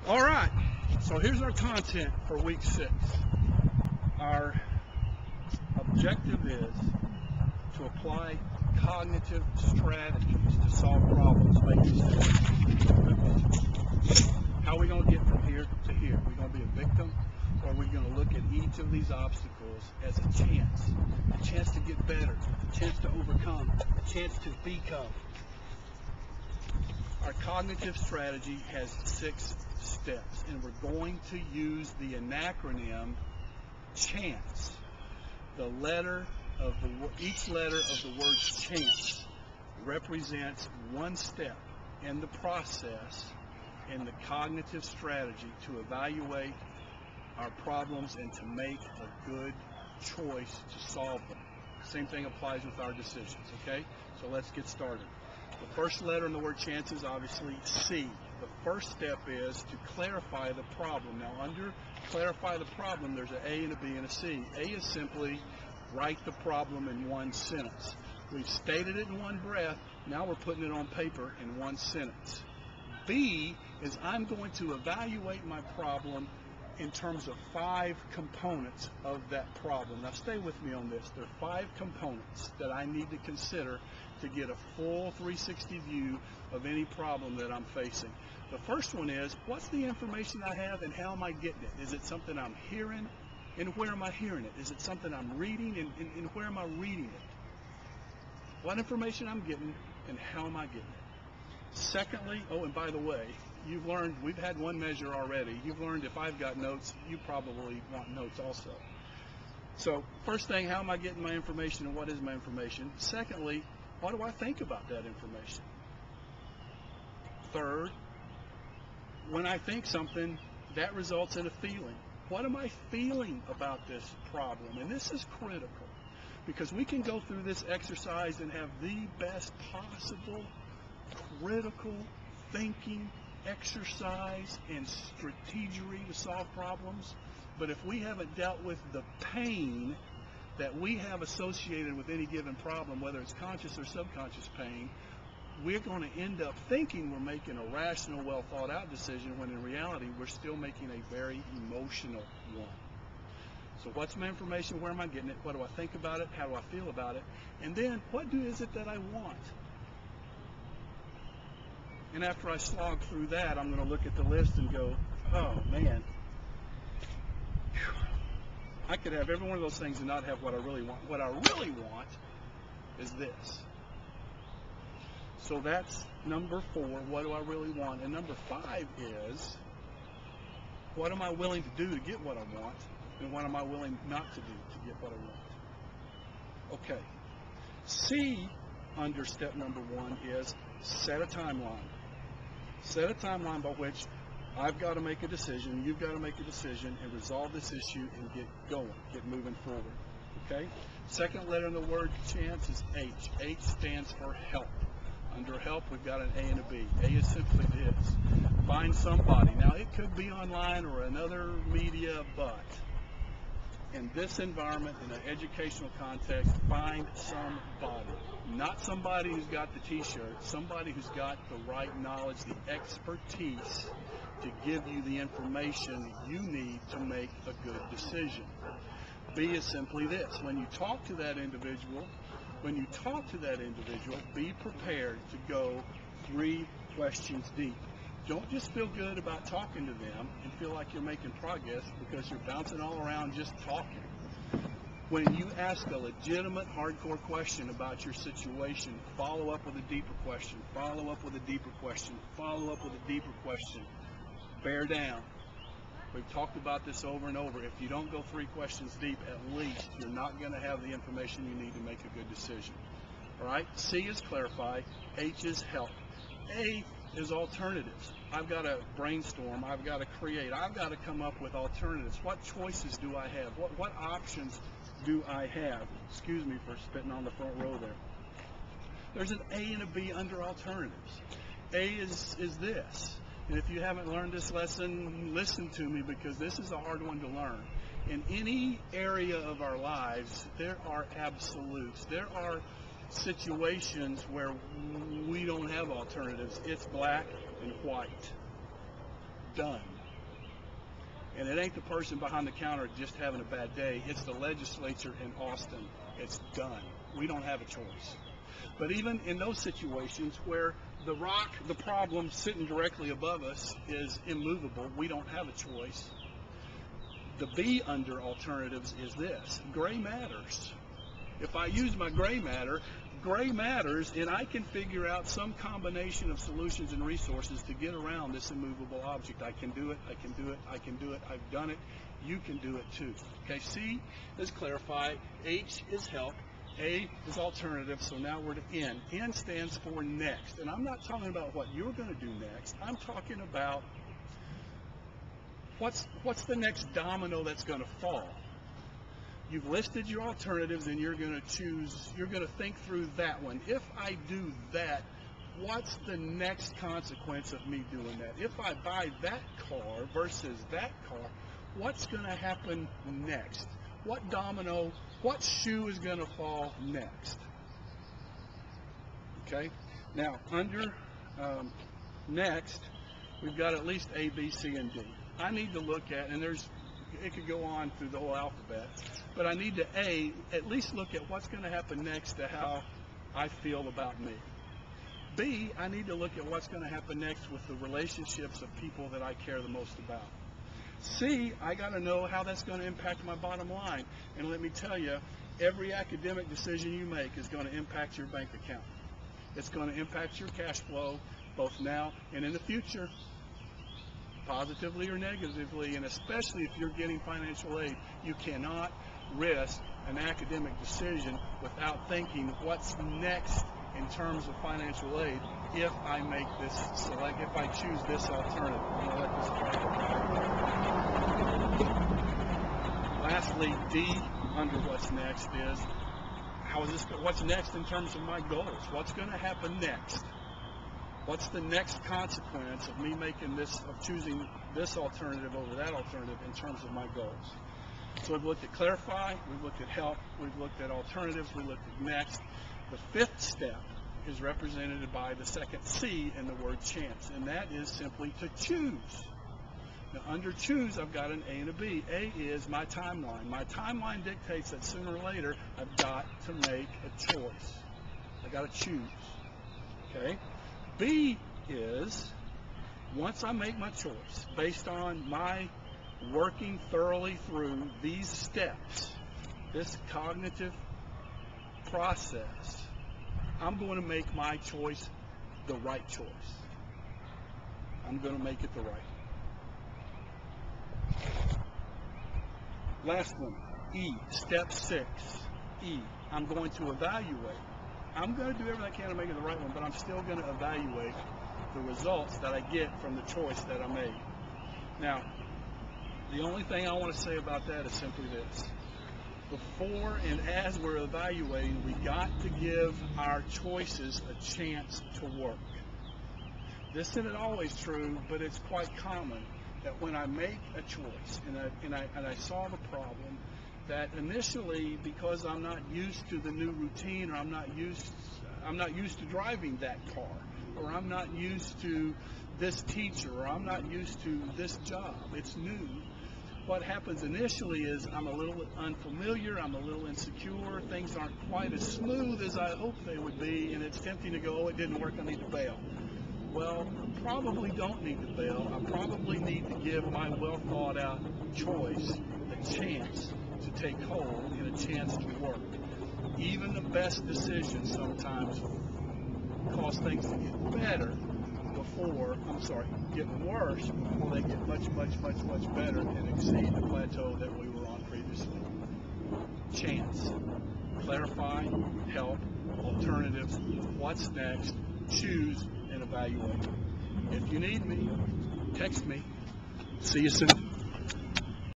All right, so here's our content for week 6. Our objective is to apply cognitive strategies to solve problems. How are we going to get from here to here? Are we going to be a victim, or are we going to look at each of these obstacles as a chance to get better, a chance to overcome, a chance to become? Our cognitive strategy has 6 steps, and we're going to use the acronym CHANCE. Each letter of the word CHANCE represents one step in the process in the cognitive strategy to evaluate our problems and to make a good choice to solve them. Same thing applies with our decisions, okay? So let's get started. The first letter in the word CHANCE is obviously C. The first step is to clarify the problem. Now, under clarify the problem, there's an A and a B and a C. A is simply write the problem in one sentence. We've stated it in one breath. Now we're putting it on paper in one sentence. B is I'm going to evaluate my problem in terms of 5 components of that problem. Now stay with me on this. There are 5 components that I need to consider to get a full 360 view of any problem that I'm facing. The first one is, what's the information I have and how am I getting it? Is it something I'm hearing, and where am I hearing it? Is it something I'm reading, and where am I reading it? What information I'm getting and how am I getting it? Secondly, oh, and by the way, you've learned, we've had one measure already. You've learned if I've got notes, you probably want notes also. So first thing, how am I getting my information and what is my information? Secondly, what do I think about that information? Third, when I think something, that results in a feeling. What am I feeling about this problem? And this is critical because we can go through this exercise and have the best possible critical thinking exercise and strategery to solve problems, but if we haven't dealt with the pain that we have associated with any given problem, whether it's conscious or subconscious pain, we're going to end up thinking we're making a rational, well thought out decision when in reality we're still making a very emotional one. So what's my information? Where am I getting it? What do I think about it? How do I feel about it? And then what is it that I want? And after I slog through that, I'm going to look at the list and go, oh man, I could have every one of those things and not have what I really want. What I really want is this. So that's number 4, what do I really want? And number 5 is, what am I willing to do to get what I want? And what am I willing not to do to get what I want? Okay. C, under step number 1, is set a timeline. Set a timeline by which I've got to make a decision, you've got to make a decision, and resolve this issue and get going, get moving forward. Okay? Second letter in the word CHANCE is H. H stands for help. Under help, we've got an A and a B. A is simply this. Find somebody. Now, it could be online or another media, but in this environment, in an educational context, find somebody. Not somebody who's got the t-shirt, somebody who's got the right knowledge, the expertise to give you the information you need to make a good decision. B is simply this. When you talk to that individual, be prepared to go 3 questions deep. Don't just feel good about talking to them and feel like you're making progress because you're bouncing all around just talking. When you ask a legitimate, hardcore question about your situation, follow up with a deeper question, follow up with a deeper question, follow up with a deeper question. Bear down. We've talked about this over and over. If you don't go 3 questions deep, at least you're not going to have the information you need to make a good decision. All right? C is clarify. H is help. A is alternatives. I've got to brainstorm. I've got to create. I've got to come up with alternatives. What choices do I have? What options do I have? Excuse me for spitting on the front row there. There's an A and a B under alternatives. A is this. And if you haven't learned this lesson, listen to me because this is a hard one to learn. In any area of our lives, there are absolutes. There are situations where we don't have alternatives. It's black and white. done. And it ain't the person behind the counter just having a bad day. It's the legislature in Austin. It's done. We don't have a choice. But even in those situations where the rock, the problem sitting directly above us is immovable, we don't have a choice. The B under alternatives is this: gray matters. If I use my gray matters, and I can figure out some combination of solutions and resources to get around this immovable object. I can do it, I can do it, I can do it, I've done it, you can do it too. Okay, C is clarify, H is help, A is alternative, so now we're to N. N stands for next, and I'm not talking about what you're going to do next. I'm talking about what's the next domino that's going to fall. You've listed your alternatives and you're going to choose, you're going to think through that one. If I do that, what's the next consequence of me doing that? If I buy that car versus that car, what's going to happen next? What domino, what shoe is going to fall next? Okay, now under next, we've got at least A, B, C, and D. I need to look at, and it could go on through the whole alphabet, but I need to at least look at what's going to happen next to how I feel about me. B, I need to look at what's going to happen next with the relationships of people that I care the most about. C, I got to know how that's going to impact my bottom line. And let me tell you, every academic decision you make is going to impact your bank account. It's going to impact your cash flow, both now and in the future, positively or negatively, and especially if you're getting financial aid. You cannot risk an academic decision without thinking what's next in terms of financial aid if I make this select, if I choose this alternative. I'm going to let this go. Lastly, D under what's next is what's next in terms of my goals? What's going to happen next? What's the next consequence of me making this, of choosing this alternative over that alternative in terms of my goals? So we've looked at clarify, we've looked at help, we've looked at alternatives, we looked at next. The fifth step is represented by the second C in the word chance, and that is simply to choose. Now under choose, I've got an A and a B. A is my timeline. My timeline dictates that sooner or later I've got to make a choice. I've got to choose. Okay? B is, once I make my choice, based on my working thoroughly through these steps, this cognitive process, I'm going to make my choice the right choice. I'm going to make it the right one. Last one, E, step 6, E, I'm going to evaluate. I'm going to do everything I can to make it the right one, but I'm still going to evaluate the results that I get from the choice that I made. Now, the only thing I want to say about that is simply this. Before and as we're evaluating, we got to give our choices a chance to work. This isn't always true, but it's quite common that when I make a choice and I solve a problem, that initially, because I'm not used to the new routine, or I'm not used to driving that car, or I'm not used to this teacher, or I'm not used to this job, it's new. What happens initially is I'm a little unfamiliar, I'm a little insecure, things aren't quite as smooth as I hoped they would be, and it's tempting to go, oh, it didn't work, I need to bail. Well, I probably don't need to bail. I probably need to give my well thought out choice a chance to take hold and a chance to work. Even the best decisions sometimes cause things to get better get worse before they get much better and exceed the plateau that we were on previously. Chance, clarify, help, alternatives, what's next, choose, and evaluate. If you need me, text me. See you soon.